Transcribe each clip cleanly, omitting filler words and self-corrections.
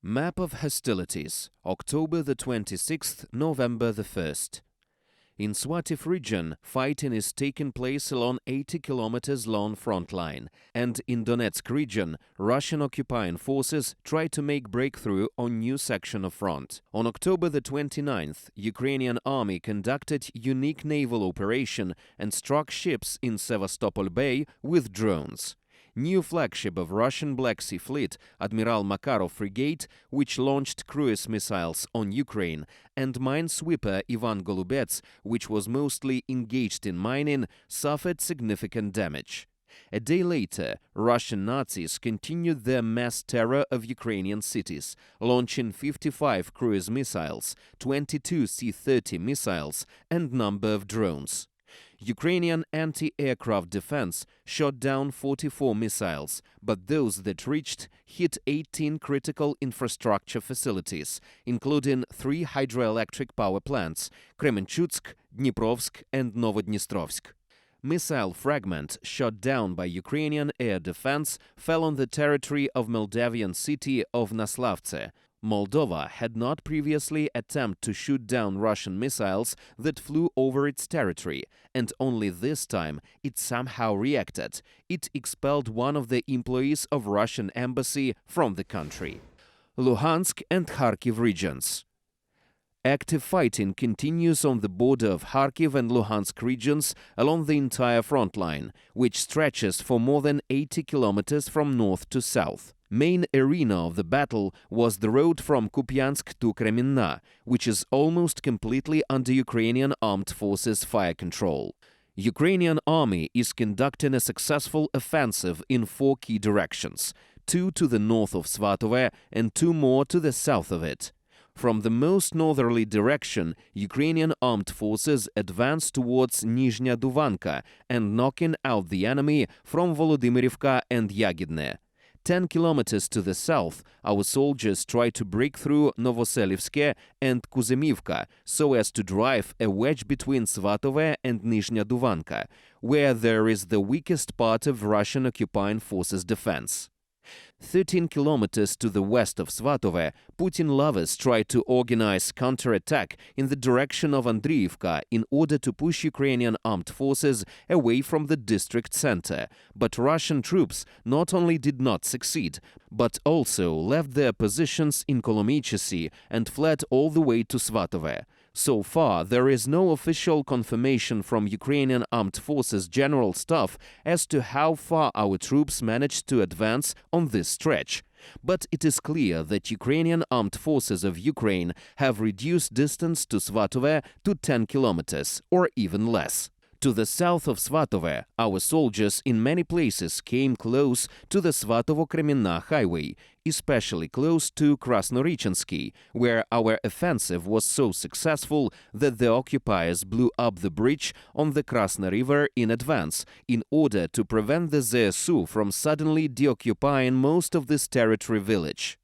Map of hostilities, October the 26th, November the 1st. In Svatove region, fighting is taking place along 80 kilometers long front line, and in Donetsk region, Russian occupying forces try to make breakthrough on new section of front. On October the 29th, Ukrainian army conducted unique naval operation and struck ships in Sevastopol Bay with drones. New flagship of Russian Black Sea Fleet, Admiral Makarov frigate, which launched cruise missiles on Ukraine, and minesweeper Ivan Golubets, which was mostly engaged in mining, suffered significant damage. A day later, Russian Nazis continued their mass terror of Ukrainian cities, launching 55 cruise missiles, 22 C-30 missiles, and number of drones. Ukrainian anti-aircraft defense shot down 44 missiles, but those that reached hit 18 critical infrastructure facilities, including 3 hydroelectric power plants – Kremenchutsk, Dniprovsk and Novodnistrovsk. Missile fragment shot down by Ukrainian air defense fell on the territory of Moldavian city of Naslavcea. Moldova had not previously attempted to shoot down Russian missiles that flew over its territory, and only this time it somehow reacted. It expelled one of the employees of Russian embassy from the country. Luhansk and Kharkiv regions. Active fighting continues on the border of Kharkiv and Luhansk regions along the entire front line, which stretches for more than 80 kilometers from north to south. Main arena of the battle was the road from Kupiansk to Kremenna, which is almost completely under Ukrainian armed forces fire control. Ukrainian army is conducting a successful offensive in 4 key directions, 2 to the north of Svatove and 2 more to the south of it. From the most northerly direction, Ukrainian armed forces advance towards Nizhnya Duvanka and knocking out the enemy from Volodymyrivka and Yagidne. 10 kilometers to the south, our soldiers try to break through Novoselivske and Kuzemivka so as to drive a wedge between Svatove and Nizhnya Duvanka, where there is the weakest part of Russian occupying forces' defense. 13 kilometers to the west of Svatove, Putin lovers try to organize counterattack in the direction of Andriivka in order to push Ukrainian armed forces away from the district center. But Russian troops not only did not succeed, but also left their positions in Kolomychesy and fled all the way to Svatove. So far, there is no official confirmation from Ukrainian Armed Forces General Staff as to how far our troops managed to advance on this stretch. But it is clear that Ukrainian Armed Forces of Ukraine have reduced distance to Svatove to 10 kilometers or even less. To the south of Svatove, our soldiers in many places came close to the Svatovo-Kremenna highway, especially close to Krasnorichinski, where our offensive was so successful that the occupiers blew up the bridge on the Krasna River in advance in order to prevent the ZSU from suddenly deoccupying most of this territory village.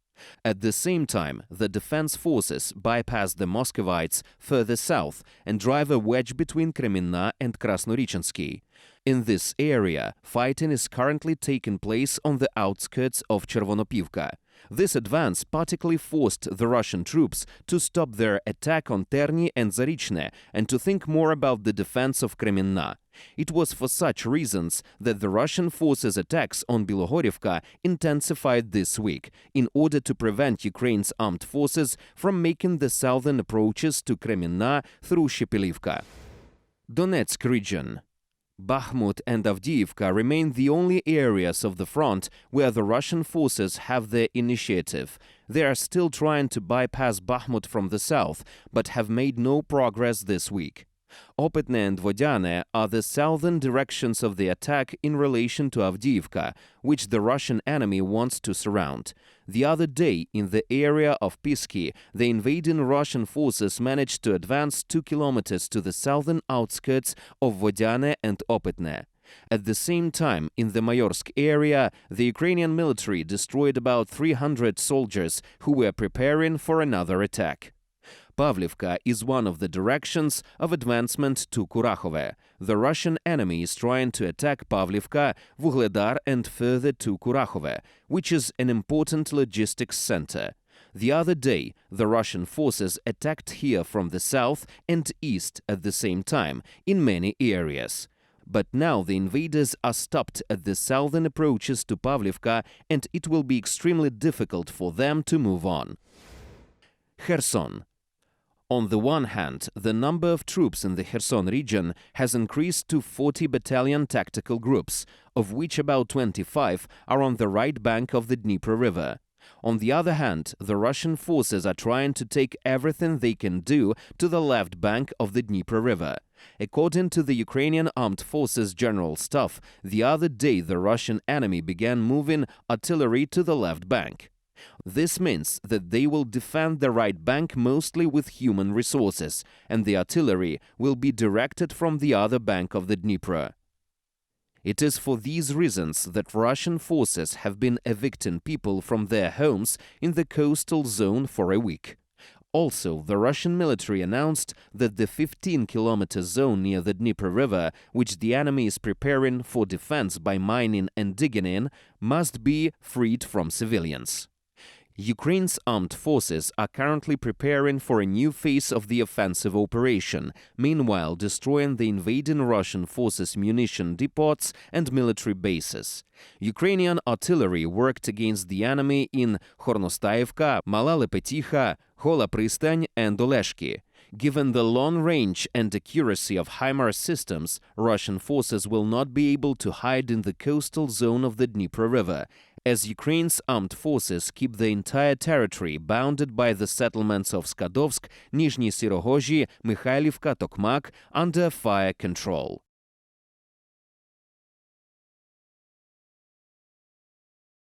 At the same time, the defense forces bypass the Muscovites further south and drive a wedge between Kremenna and Krasnorichinski. In this area, fighting is currently taking place on the outskirts of Chervonopivka. This advance particularly forced the Russian troops to stop their attack on Terny and Zarichne and to think more about the defense of Kremenna. It was for such reasons that the Russian forces' attacks on Bilohorivka intensified this week in order to prevent Ukraine's armed forces from making the southern approaches to Kremenna through Shepelivka. Donetsk region. Bakhmut and Avdiivka remain the only areas of the front where the Russian forces have the initiative. They are still trying to bypass Bakhmut from the south, but have made no progress this week. Opetne and Vodyane are the southern directions of the attack in relation to Avdiivka, which the Russian enemy wants to surround. The other day, in the area of Pisky, the invading Russian forces managed to advance 2 kilometers to the southern outskirts of Vodyane and Opetne. At the same time, in the Mayorsk area, the Ukrainian military destroyed about 300 soldiers who were preparing for another attack. Pavlivka is one of the directions of advancement to Kurakhove. The Russian enemy is trying to attack Pavlivka, Vuhledar and further to Kurakhove, which is an important logistics center. The other day, the Russian forces attacked here from the south and east at the same time in many areas. But now the invaders are stopped at the southern approaches to Pavlivka, and it will be extremely difficult for them to move on. Kherson. On the one hand, the number of troops in the Kherson region has increased to 40 battalion tactical groups, of which about 25 are on the right bank of the Dnipro River. On the other hand, the Russian forces are trying to take everything they can do to the left bank of the Dnipro River. According to the Ukrainian Armed Forces General Staff, the other day the Russian enemy began moving artillery to the left bank. This means that they will defend the right bank mostly with human resources, and the artillery will be directed from the other bank of the Dnipro. It is for these reasons that Russian forces have been evicting people from their homes in the coastal zone for a week. Also, the Russian military announced that the 15-kilometer zone near the Dnipro River, which the enemy is preparing for defense by mining and digging in, must be freed from civilians. Ukraine's armed forces are currently preparing for a new phase of the offensive operation, meanwhile destroying the invading Russian forces' munition depots and military bases. Ukrainian artillery worked against the enemy in Hornostaivka, Mala Lepetiha, Hola Pristan and Oleshki. Given the long range and accuracy of HIMARS systems, Russian forces will not be able to hide in the coastal zone of the Dnipro River, as Ukraine's armed forces keep the entire territory bounded by the settlements of Skadovsk, Nizhny Sirogozhi, Mikhailivka, Tokmak under fire control.